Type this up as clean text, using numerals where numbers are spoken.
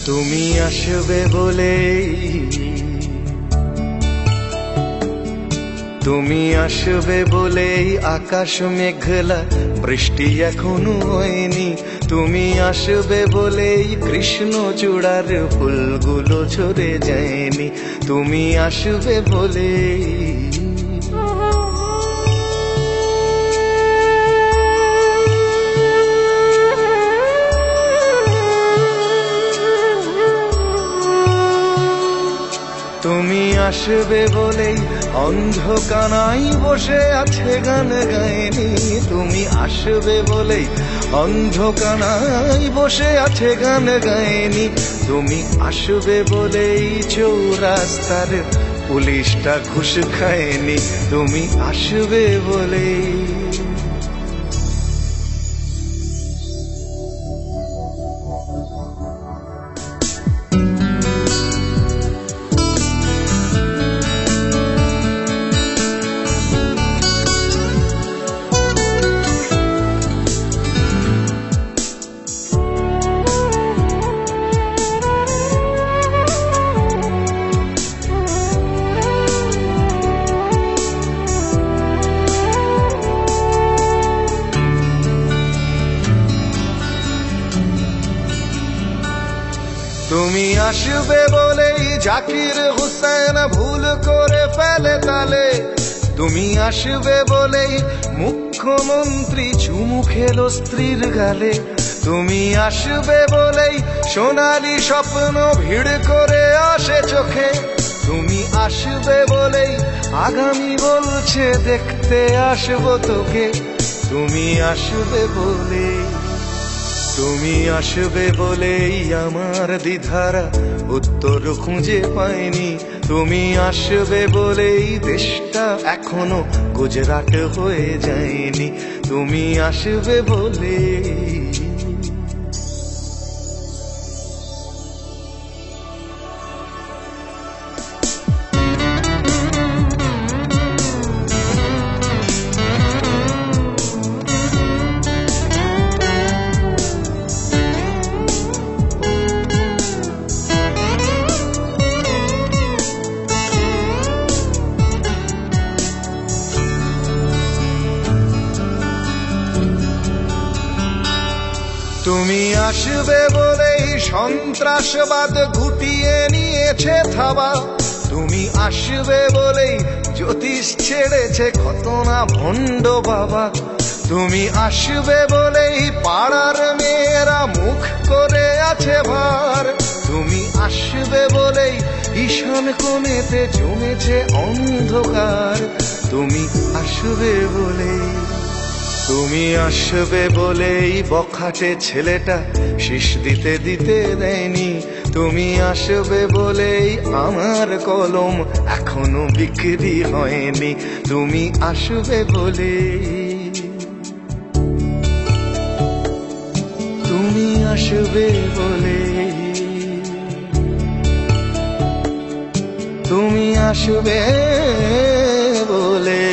তুমি আসবে বলেই, তুমি আসবে বলেই আকাশ মেঘলা, বৃষ্টি এখনো হয়নি। তুমি আসবে বলেই কৃষ্ণ চূড়ার ফুলগুলো ঝরে যায়নি। তুমি আসবে বলেই, তুমি আসবে বলেই অন্ধকানাই বসে আছে গান গায়নি। তুমি আসবে বলেই অন্ধকানাই বসে আছে গান গায়নি। তুমি আসবে বলেই চৌরাস্তার পুলিশটা ঘুষ খায়নি। তুমি আসবে বলেই, তুমি আসবে বলেই জাকির হুসেন ভুল করে ফেলে তালে। তুমি আসবে বলেই মুখ্যমন্ত্রী চুমু খেলো স্ত্রীর গালে। তুমি আসবে বলেই সোনালি স্বপ্ন ভিড় করে আসে চোখে। তুমি আসবে বলেই আগামী বলছে দেখতে আসবো তোকে। তুমি আসবে বলেই, তুমি আসবে বলেই আমার দ্বিধারা উত্তর খুঁজে পায়নি। তুমি আসবে বলেই দেশটা এখনো গুজরাট হয়ে যায়নি। তুমি আসবে বলেই, তুমি আসবে বলেই সন্ত্রাসবাদ গুটিয়ে নিয়েছে থাবা। তুমি আসবে বলেই জ্যোতিষ ছেড়েছে কত না ভণ্ড বাবা। তুমি আসবে বলেই পাড়ার মেয়েরা মুখ করে আছে ভার। তুমি আসবে বলেই ঈশান কোণেতে জমেছে অন্ধকার। তুমি আসবে বলেই, তুমি আসবে বলেই বখাটে ছেলেটা শীষ দিতে দিতে দেয়নি। তুমি আসবে বলেই আমার কলম এখনো বিক্রি হয়নি। তুমি আসবে বলেই, তুমি আসবে বলেই, তুমি আসবে বলে।